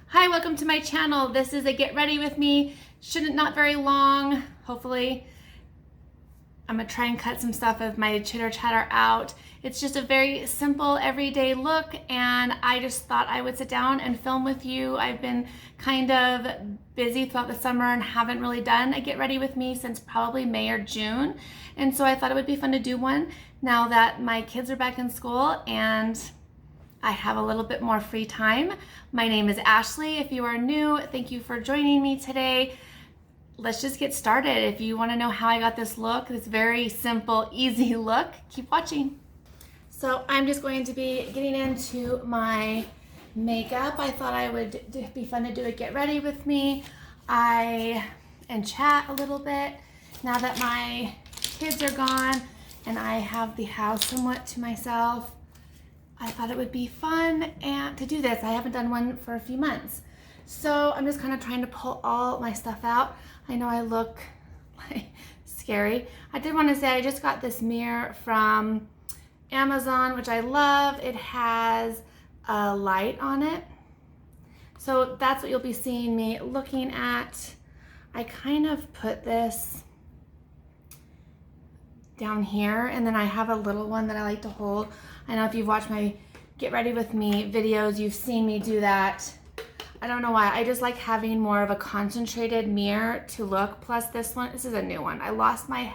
Hi, welcome to my channel. This is a get ready with me. Shouldn't not very long, hopefully. I'm gonna try and cut some stuff of my chitter chatter out. It's just a very simple everyday look, and I just thought I would sit down and film with you. I've been kind of busy throughout the summer and haven't really done a get ready with me since probably May or June. And so I thought it would be fun to do one now that my kids are back in school and I have a little bit more free time. My name is Ashley. If you are new, thank you for joining me today. Let's just get started. If you want to know how I got this look, this very simple, easy look, keep watching. So I'm just going to be getting into my makeup. I thought I would be fun to do a get ready with me and chat a little bit now that my kids are gone and I have the house somewhat to myself. I thought it would be fun to do this. I haven't done one for a few months. So I'm just kind of trying to pull all my stuff out. I know I look like scary. I did want to say I just got this mirror from Amazon, which I love. It has a light on it. So that's what you'll be seeing me looking at. I kind of put this down here, and then I have a little one that I like to hold. I know if you've watched my Get Ready With Me videos, you've seen me do that. I don't know why, I just like having more of a concentrated mirror to look. Plus this is a new one. I lost my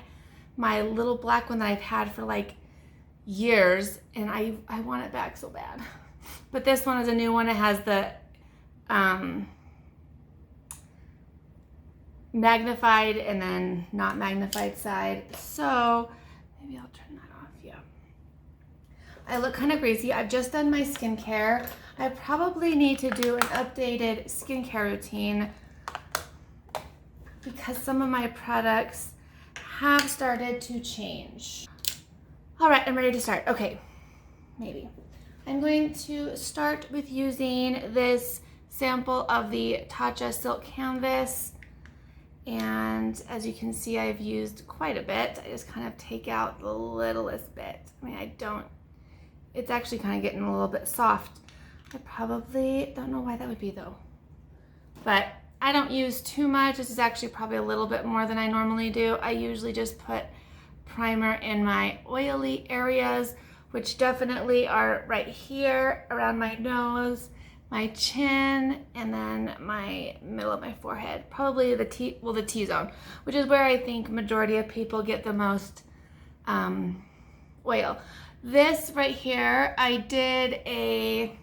little black one that I've had for like years, and I want it back so bad. But this one is a new one. It has the magnified and then not magnified side. So maybe I'll turn that off. Yeah. I look kind of greasy. I've just done my skincare. I probably need to do an updated skincare routine because some of my products have started to change. All right, I'm ready to start. Okay, maybe. I'm going to start with using this sample of the Tatcha Silk Canvas. And as you can see, I've used quite a bit. I just kind of take out the littlest bit. I mean, it's actually kind of getting a little bit soft. I probably don't know why that would be though. But I don't use too much. This is actually probably a little bit more than I normally do. I usually just put primer in my oily areas, which definitely are right here around my nose, my chin, and then my middle of my forehead. Probably the T-zone, which is where I think majority of people get the most oil. This right here, I did a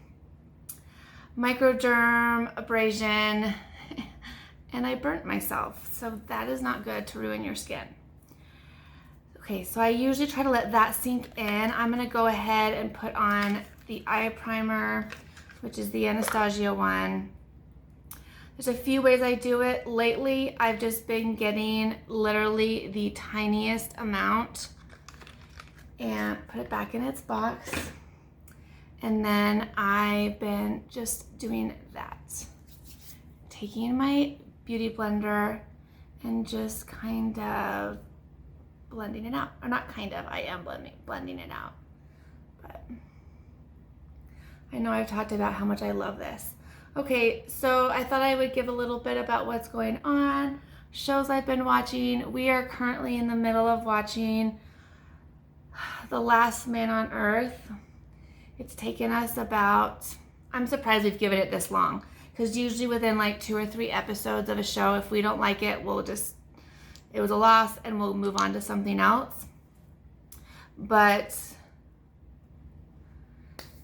microderm abrasion and I burnt myself. So that is not good to ruin your skin. Okay, so I usually try to let that sink in. I'm gonna go ahead and put on the eye primer, which is the Anastasia one. There's a few ways I do it. Lately, I've just been getting literally the tiniest amount and put it back in its box. And then I've been just doing that. Taking my beauty blender and just kind of blending it out. Or not kind of, I am blending it out. But I know I've talked about how much I love this. Okay, so I thought I would give a little bit about what's going on, shows I've been watching. We are currently in the middle of watching The Last Man on Earth. It's taken us about, I'm surprised we've given it this long, because usually within like 2 or 3 episodes of a show, if we don't like it, it was a loss and we'll move on to something else. But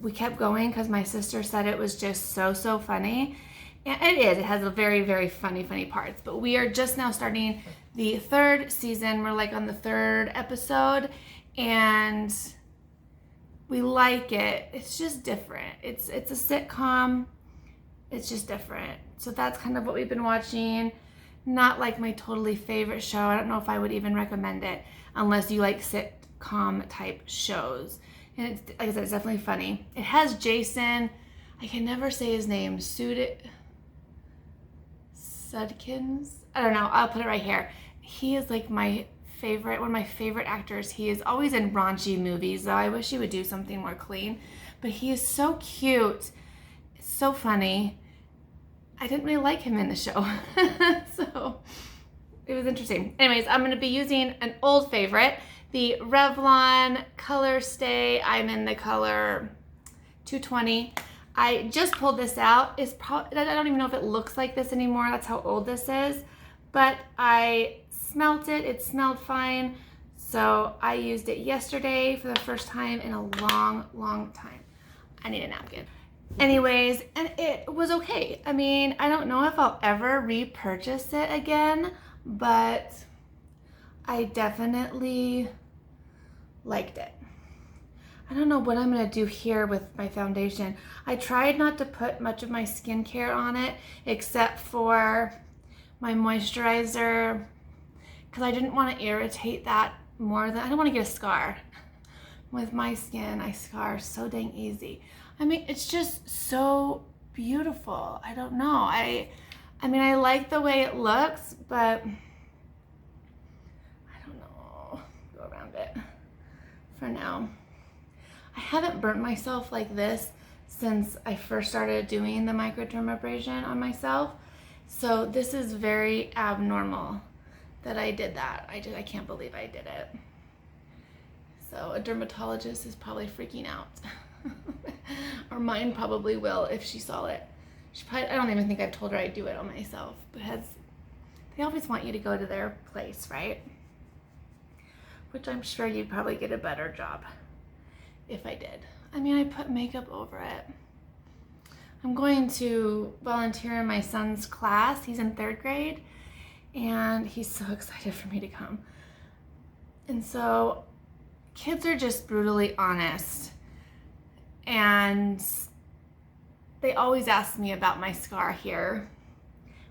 we kept going because my sister said it was just so funny. And it is. It has a very, very funny parts. But we are just now starting the 3rd season. We're like on the 3rd episode. And we like it. It's just different. It's a sitcom. It's just different. So that's kind of what we've been watching. Not like my totally favorite show. I don't know if I would even recommend it unless you like sitcom type shows. And it's, like I said, it's definitely funny. It has Jason, I can never say his name, Sudkins? I don't know, I'll put it right here. He is like my favorite, one of my favorite actors. He is always in raunchy movies, though I wish he would do something more clean. But he is so cute, so funny. I didn't really like him in the show. So it was interesting. Anyways, I'm going to be using an old favorite, the Revlon Color Stay. I'm in the color 220. I just pulled this out. I don't even know if it looks like this anymore. That's how old this is. But I smelt it. It smelled fine. So I used it yesterday for the first time in a long, long time. I need a napkin. Anyways, and it was okay. I mean, I don't know if I'll ever repurchase it again, but I definitely liked it. I don't know what I'm gonna do here with my foundation. I tried not to put much of my skincare on it except for my moisturizer, because I didn't want to irritate that more than, I don't want to get a scar. With my skin, I scar so dang easy. I mean, it's just so beautiful. I don't know. I mean, I like the way it looks, but I don't know. Go around it for now. I haven't burnt myself like this since I first started doing the microdermabrasion on myself. So this is very abnormal that I did that. I can't believe I did it. So a dermatologist is probably freaking out. Or mine probably will if she saw it. I don't even think I've told her I'd do it on myself, because they always want you to go to their place, right? Which I'm sure you'd probably get a better job if I did. I mean, I put makeup over it. I'm going to volunteer in my son's class. He's in 3rd grade, and he's so excited for me to come. And so kids are just brutally honest, and they always ask me about my scar here,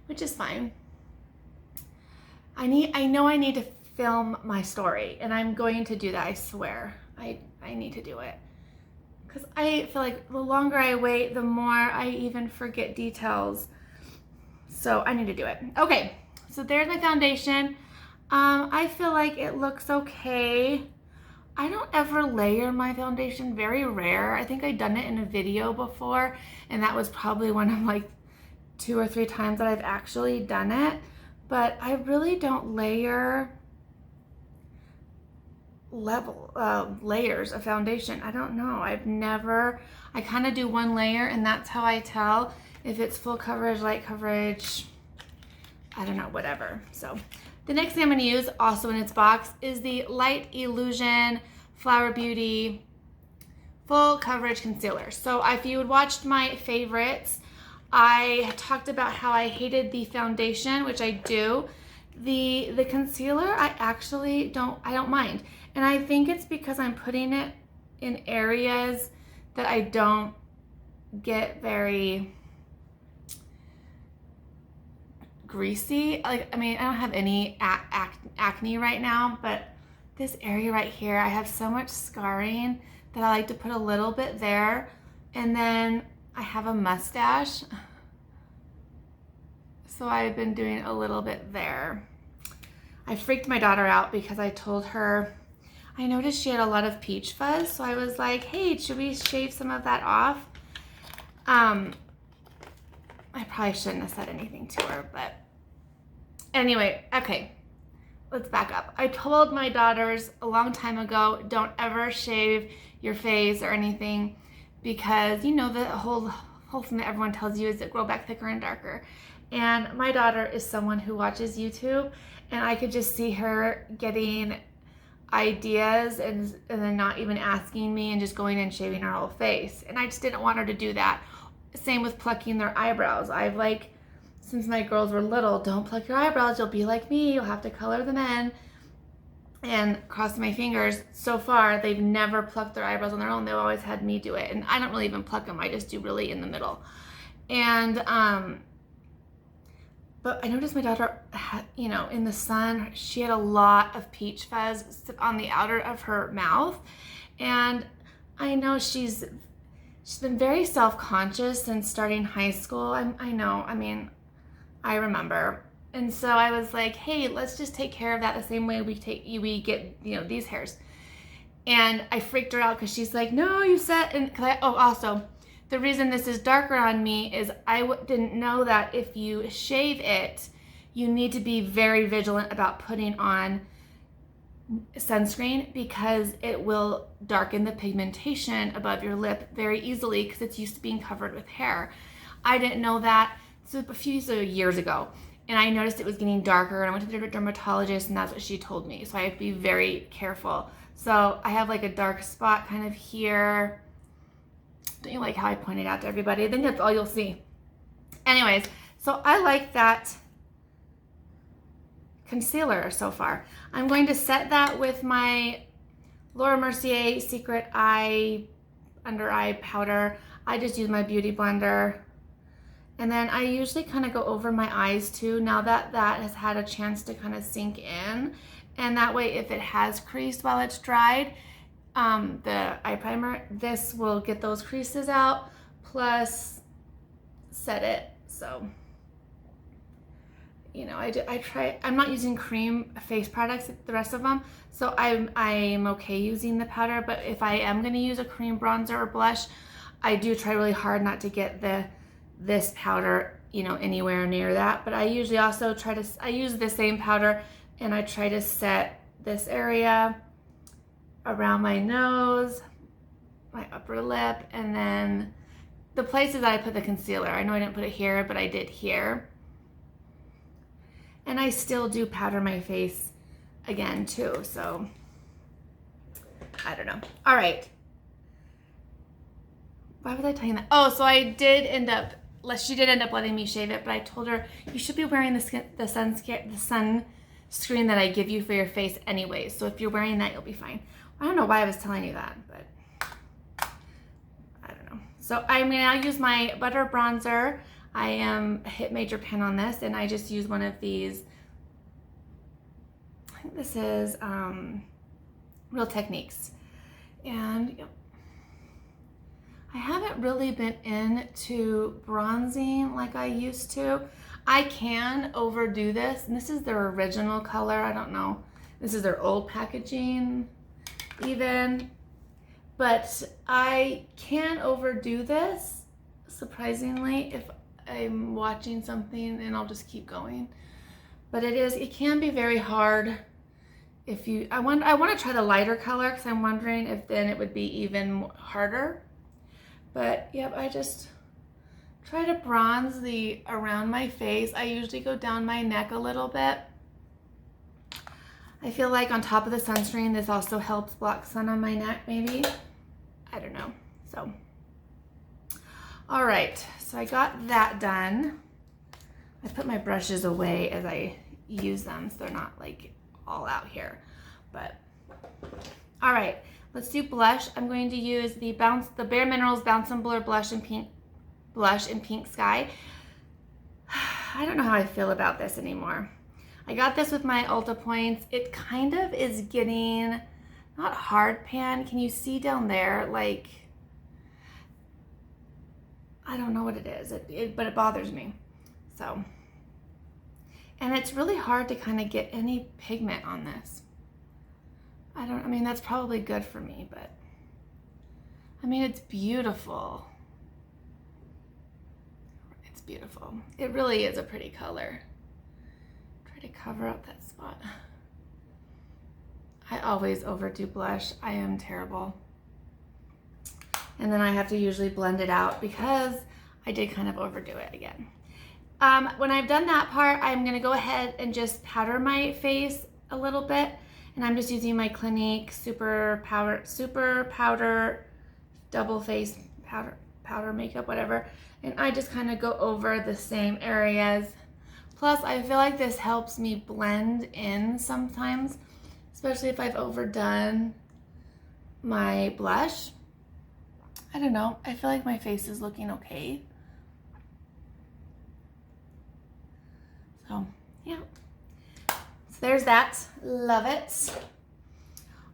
which is fine. I know I need to film my story, and I'm going to do that, I swear. I need to do it, because I feel like the longer I wait, the more I even forget details. So I need to do it. Okay, so there's my foundation. I feel like it looks okay. I don't ever layer my foundation, very rare. I think I've done it in a video before, and that was probably one of like 2 or 3 times that I've actually done it. But I really don't layer layers of foundation. I don't know. I kind of do one layer, and that's how I tell if it's full coverage, light coverage, I don't know, whatever. So the next thing I'm going to use, also in its box, is the Light Illusion Flower Beauty Full Coverage Concealer. So if you had watched my favorites, I talked about how I hated the foundation, which I do. The concealer, I actually don't mind. And I think it's because I'm putting it in areas that I don't get very greasy. Like, I mean, I don't have any acne right now, but this area right here, I have so much scarring that I like to put a little bit there. And then I have a mustache, so I've been doing a little bit there. I freaked my daughter out because I told her, I noticed she had a lot of peach fuzz, so I was like, hey, should we shave some of that off? I probably shouldn't have said anything to her, but anyway, okay, let's back up. I told my daughters a long time ago, don't ever shave your face or anything, because you know the whole thing that everyone tells you is to grow back thicker and darker. And my daughter is someone who watches YouTube, and I could just see her getting ideas and then not even asking me and just going and shaving her whole face. And I just didn't want her to do that. Same with plucking their eyebrows. I've like, since my girls were little, don't pluck your eyebrows, you'll be like me, you'll have to color them in. And cross my fingers, so far they've never plucked their eyebrows on their own. They've always had me do it. And I don't really even pluck them, I just do really in the middle. And but I noticed my daughter had, you know, in the sun, she had a lot of peach fuzz on the outer of her mouth. And I know she's been very self-conscious since starting high school. I know, I mean, I remember. And so I was like, hey, let's just take care of that the same way we get, you know, these hairs. And I freaked her out because she's like, no, you said, and also The reason this is darker on me is I didn't know that if you shave it, you need to be very vigilant about putting on sunscreen because it will darken the pigmentation above your lip very easily because it's used to being covered with hair. I didn't know that. This was a few years ago, and I noticed it was getting darker, and I went to the dermatologist, and that's what she told me. So I have to be very careful. So I have like a dark spot kind of here. Don't you like how I pointed out to everybody? I think that's all you'll see. Anyways, so I like that concealer so far. I'm going to set that with my Laura Mercier Secret Eye Under Eye Powder. I just use my Beauty Blender. And then I usually kind of go over my eyes too, now that that has had a chance to kind of sink in. And that way, if it has creased while it's dried, the eye primer, this will get those creases out, plus set it. So, you know, I'm not using cream face products, the rest of them, so I'm okay using the powder, but if I am going to use a cream bronzer or blush, I do try really hard not to get this powder, you know, anywhere near that. But I usually also I use the same powder, and I try to set this area around my nose, my upper lip, and then the places that I put the concealer. I know I didn't put it here, but I did here. And I still do powder my face again too, so I don't know. All right. Why was I telling that? Oh, so she did end up letting me shave it, but I told her you should be wearing the sunscreen that I give you for your face anyway. So if you're wearing that, you'll be fine. I don't know why I was telling you that, but I don't know. So I'm gonna use my butter bronzer. I hit major pen on this, and I just use one of these. I think this is Real Techniques, and I haven't really been into bronzing like I used to. I can overdo this, and this is their original color. I don't know. This is their old packaging even, but I can overdo this, surprisingly, if I'm watching something and I'll just keep going. But it can be very hard if you, I want to try the lighter color because I'm wondering if then it would be even harder. But yep, I just try to bronze around my face. I usually go down my neck a little bit. I feel like on top of the sunscreen, this also helps block sun on my neck, maybe. I don't know. So, all right. So I got that done. I put my brushes away as I use them, so they're not like all out here. But, all right. Let's do blush. I'm going to use the Bare Minerals Bounce and Blur blush in Pink Sky. I don't know how I feel about this anymore. I got this with my Ulta points. It kind of is getting, not hard pan. Can you see down there? Like, I don't know what it is, but it bothers me. So, and it's really hard to kind of get any pigment on this. I mean, that's probably good for me, but I mean, it's beautiful. It's beautiful. It really is a pretty color. Try to cover up that spot. I always overdo blush. I am terrible. And then I have to usually blend it out because I did kind of overdo it again. When I've done that part, I'm gonna go ahead and just powder my face a little bit. And I'm just using my Clinique Super Powder Double Face Powder Makeup, whatever. And I just kind of go over the same areas. Plus, I feel like this helps me blend in sometimes, especially if I've overdone my blush. I don't know. I feel like my face is looking okay. So, yeah. There's that. Love it.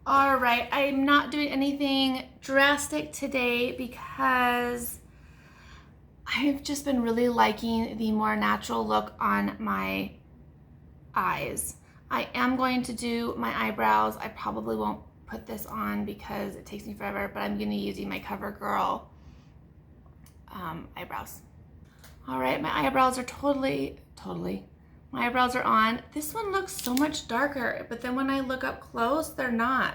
All right, I'm not doing anything drastic today because I've just been really liking the more natural look on my eyes. I am going to do my eyebrows. I probably won't put this on because it takes me forever, but I'm going to be using my CoverGirl eyebrows. All right, my eyebrows are my eyebrows are on. This one looks so much darker, but then when I look up close, they're not.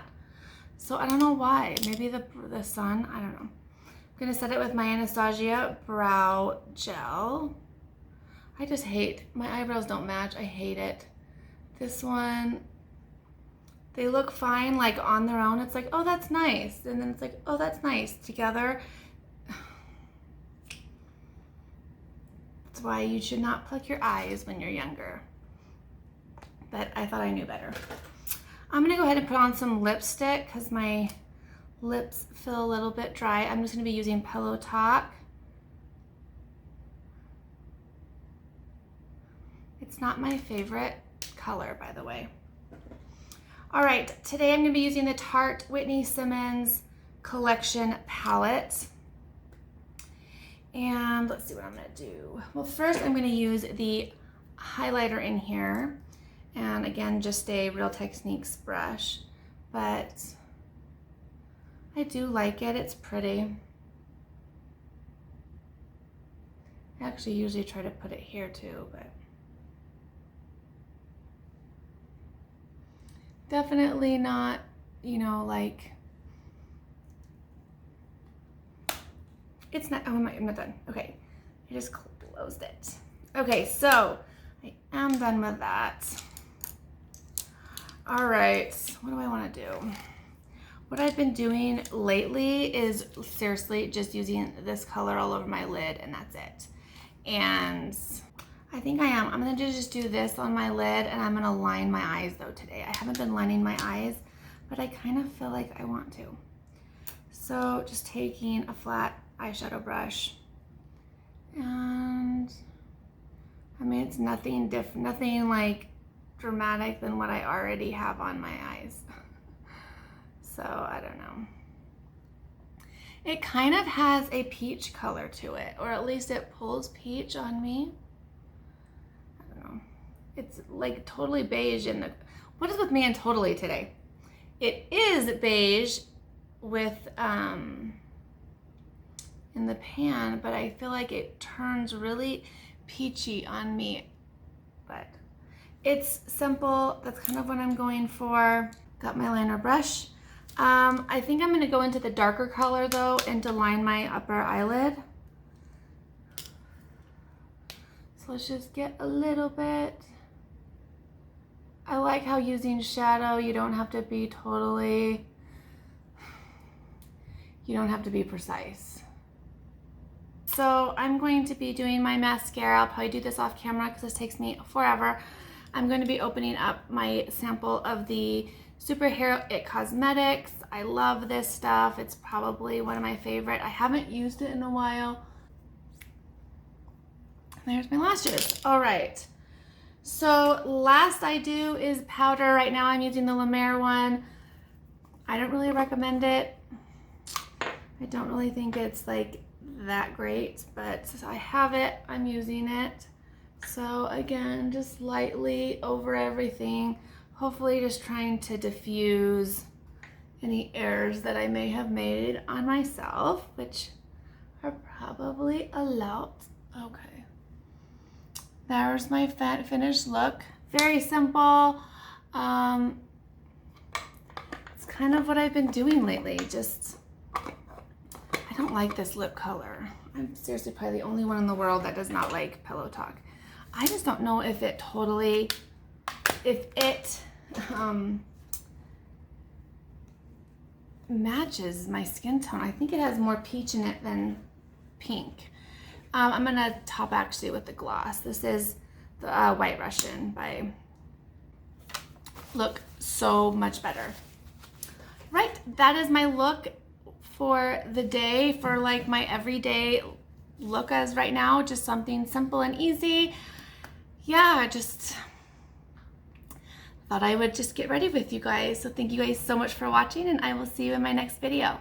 So I don't know why. Maybe the sun, I don't know. I'm gonna set it with my Anastasia Brow Gel. I just hate, my eyebrows don't match, I hate it. This one, they look fine like on their own. It's like, oh, that's nice. And then it's like, oh, that's nice. Together, that's why you should not pluck your eyes when you're younger. But I thought I knew better. I'm gonna go ahead and put on some lipstick because my lips feel a little bit dry. I'm just gonna be using Pillow Talk. It's not my favorite color, by the way. All right, today I'm gonna be using the Tarte Whitney Simmons Collection palette. And let's see what I'm gonna do. Well, first I'm gonna use the highlighter in here. And again, just a Real Techniques brush. But I do like it, it's pretty. I actually usually try to put it here too, but definitely not, you know, like, it's not, oh, I'm not done. Okay, I just closed it. Okay, so I am done with that. All right, what do I want to do? What I've been doing lately is seriously just using this color all over my lid, and that's it. And I think I'm gonna just do this on my lid, and I'm gonna line my eyes though today. I haven't been lining my eyes, but I kind of feel like I want to. So just taking a flat eyeshadow brush, and I mean, it's nothing different, nothing like dramatic than what I already have on my eyes. So I don't know. It kind of has a peach color to it, or at least it pulls peach on me. I don't know. It's like totally beige in the, what is with me and totally today? It is beige with in the pan, but I feel like it turns really peachy on me. But it's simple. That's kind of what I'm going for. Got my liner brush. I think I'm gonna go into the darker color though and to line my upper eyelid. So let's just get a little bit. I like how using shadow, you don't have to be precise. So I'm going to be doing my mascara. I'll probably do this off camera because this takes me forever. I'm going to be opening up my sample of the Superhero It Cosmetics. I love this stuff. It's probably one of my favorite. I haven't used it in a while. There's my lashes. All right. So last I do is powder. Right now I'm using the La Mer one. I don't really recommend it. I don't really think it's like that great, but since I have it, I'm using it. So again, just lightly over everything, hopefully just trying to diffuse any errors that I may have made on myself, which are probably a lot. Okay, there's my finished look. Very simple. It's kind of what I've been doing lately. Just, I don't like this lip color. I'm seriously probably the only one in the world that does not like Pillow Talk. I just don't know if it totally, matches my skin tone. I think it has more peach in it than pink. I'm gonna top actually with the gloss. This is the White Russian by, look so much better. Right, that is my look for the day, for like my everyday look as right now, just something simple and easy. Yeah, just thought I would just get ready with you guys. So thank you guys so much for watching, and I will see you in my next video.